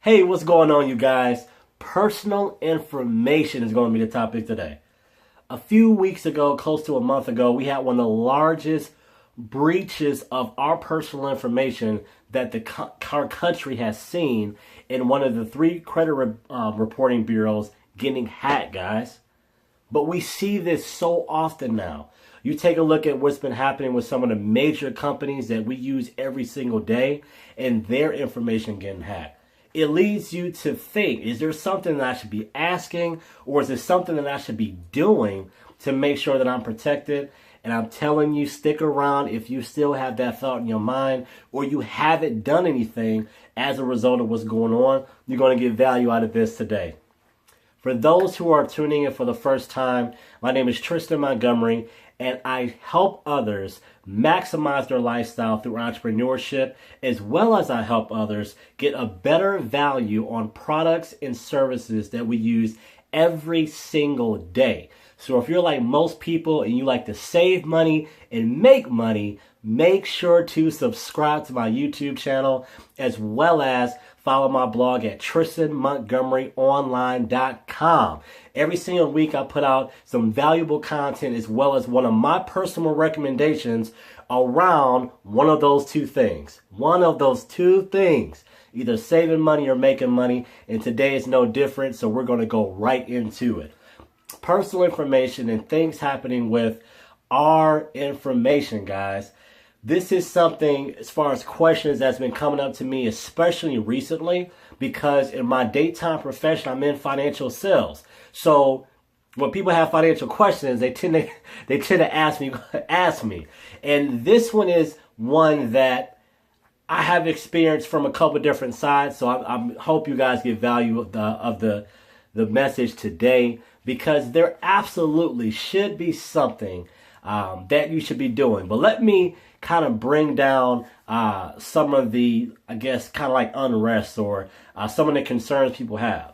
Hey, what's going on, you guys? Personal information is going to be the topic today. A few weeks ago, close to a month ago, we had one of the largest breaches of our personal information that our country has seen in one of the three reporting bureaus getting hacked, guys. But we see this so often now. You take a look at what's been happening with some of the major companies that we use every single day and their information getting hacked. It leads you to think, is there something that I should be asking, or is there something that I should be doing to make sure that I'm protected? And I'm telling you, stick around if you still have that thought in your mind, or you haven't done anything as a result of what's going on. You're going to get value out of this today. For those who are tuning in for the first time, my name is Tristan Montgomery, and I help others maximize their lifestyle through entrepreneurship, as well as I help others get a better value on products and services that we use every single day. So if you're like most people and you like to save money and make money, make sure to subscribe to my YouTube channel, as well as follow my blog at TristanMontgomeryOnline.com. Every single week I put out some valuable content, as well as one of my personal recommendations around one of those two things. One of those two things. Either saving money or making money. And today is no different, so we're going to go right into it. Personal information and things happening with our information, guys. This is something, as far as questions, that's been coming up to me, especially recently, because in my daytime profession, I'm in financial sales. So when people have financial questions, they tend to ask me. And this one is one that I have experienced from a couple different sides. So I hope you guys get value of the message today, because there absolutely should be something that you should be doing. But let me kind of bring down some of the, I guess, kind of like unrest or some of the concerns people have.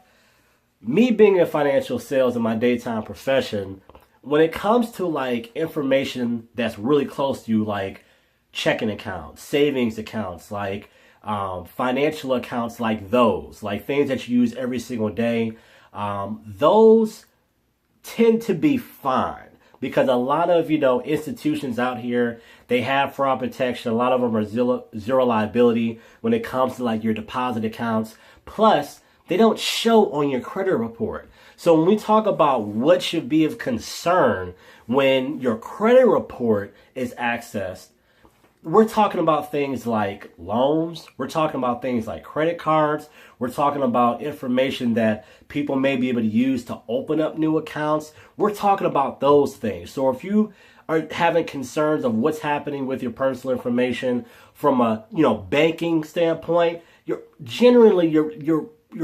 Me being in financial sales in my daytime profession, when it comes to like information that's really close to you, like checking accounts, savings accounts, like financial accounts, like those, like things that you use every single day, those tend to be fine. Because a lot of, institutions out here, they have fraud protection. A lot of them are zero liability when it comes to like your deposit accounts. Plus, they don't show on your credit report. So when we talk about what should be of concern when your credit report is accessed, we're talking about things like loans. We're talking about things like credit cards. We're talking about information that people may be able to use to open up new accounts. We're talking about those things. So if you are having concerns of what's happening with your personal information from a, banking standpoint, you're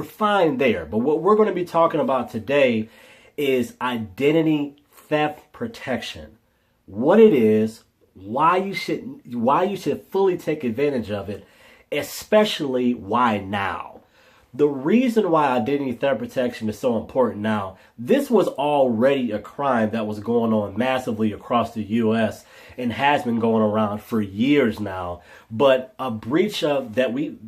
fine there. But what we're going to be talking about today is identity theft protection. What it is, why you should fully take advantage of it, especially why now. The reason why identity theft protection is so important now, this was already a crime that was going on massively across the U.S. and has been going around for years now. But a breach of that we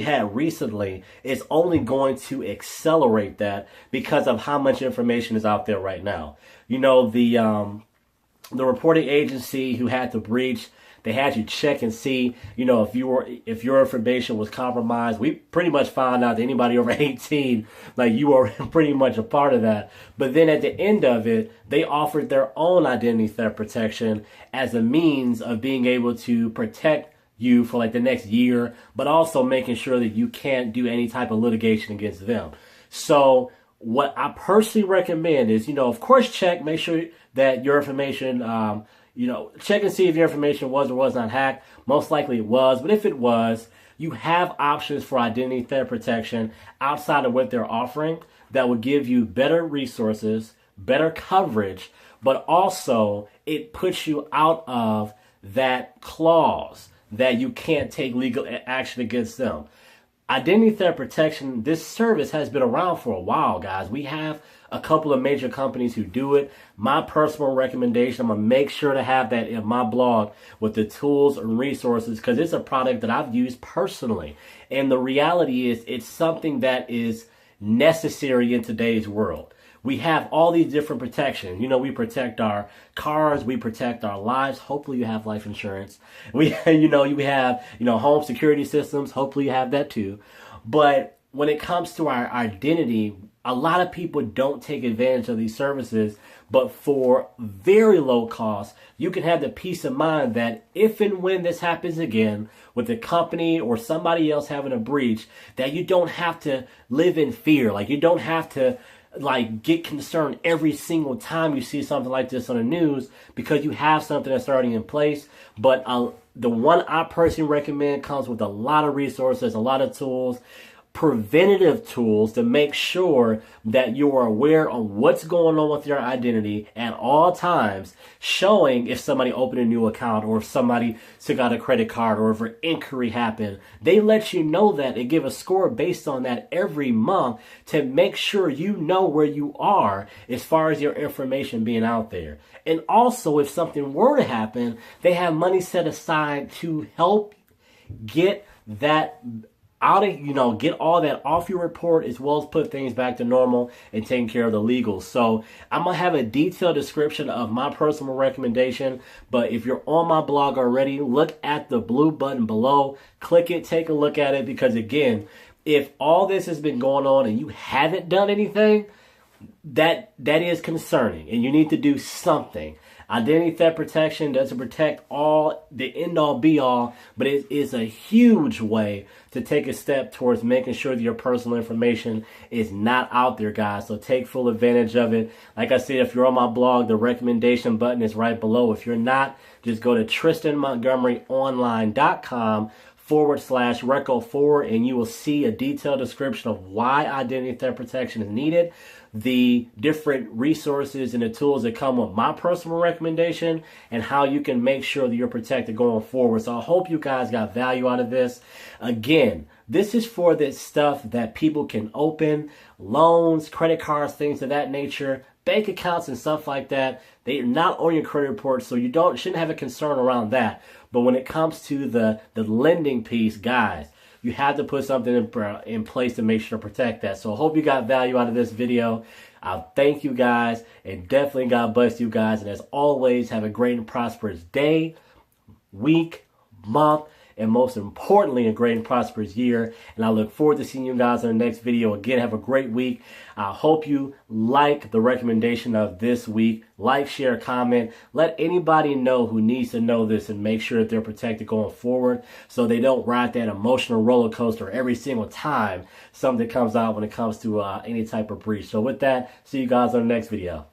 had recently is only going to accelerate that because of how much information is out there right now. The reporting agency who had the breach, they had you check and see, if your information was compromised. We pretty much found out that anybody over 18, like you were pretty much a part of that. But then at the end of it, they offered their own identity theft protection as a means of being able to protect you for like the next year, but also making sure that you can't do any type of litigation against them. So what I personally recommend is, of course, make sure that your information, check and see if your information was or was not hacked. Most likely it was, but if it was, you have options for identity theft protection outside of what they're offering that will give you better resources, better coverage, but also it puts you out of that clause that you can't take legal action against them. Identity theft protection, this service has been around for a while, guys. We have a couple of major companies who do it. My personal recommendation, I'm going to make sure to have that in my blog with the tools and resources, because it's a product that I've used personally. And the reality is it's something that is necessary in today's world. We have all these different protections. You know, we protect our cars, we protect our lives. Hopefully you have life insurance. We, we have, home security systems. Hopefully you have that too. But when it comes to our identity, a lot of people don't take advantage of these services, but for very low cost, you can have the peace of mind that if and when this happens again with a company or somebody else having a breach, that you don't have to live in fear. Like, you don't have to get concerned every single time you see something like this on the news, because you have something that's already in place. But the one I personally recommend comes with a lot of resources, a lot of tools, preventative tools to make sure that you are aware of what's going on with your identity at all times, showing if somebody opened a new account or if somebody took out a credit card or if an inquiry happened. They let you know that and give a score based on that every month to make sure you know where you are as far as your information being out there. And also, if something were to happen, they have money set aside to help get that out of, get all that off your report, as well as put things back to normal and taking care of the legals. So I'm going to have a detailed description of my personal recommendation. But if you're on my blog already, look at the blue button below, click it, take a look at it. Because again, if all this has been going on and you haven't done anything, that is concerning, and you need to do something. Identity theft protection doesn't protect all, the end all be all, but it is a huge way to take a step towards making sure that your personal information is not out there, guys. So take full advantage of it. Like I said, if you're on my blog, the recommendation button is right below. If you're not, just go to TristanMontgomeryOnline.com/Reco4, and you will see a detailed description of why identity theft protection is needed, the different resources and the tools that come with my personal recommendation, and how you can make sure that you're protected going forward. So I hope you guys got value out of this. Again, this is for this stuff that people can open, loans, credit cards, things of that nature, bank accounts and stuff like that. They are not on your credit report, so you shouldn't have a concern around that. But when it comes to the lending piece, guys, you have to put something in place to make sure to protect that. So I hope you got value out of this video. Thank you guys, and definitely God bless you guys. And as always, have a great and prosperous day, week, month, and most importantly, a great and prosperous year. And I look forward to seeing you guys in the next video. Again, have a great week. I hope you like the recommendation of this week. Like, share, comment. Let anybody know who needs to know this, and make sure that they're protected going forward, so they don't ride that emotional roller coaster every single time something comes out when it comes to any type of breach. So with that, see you guys on the next video.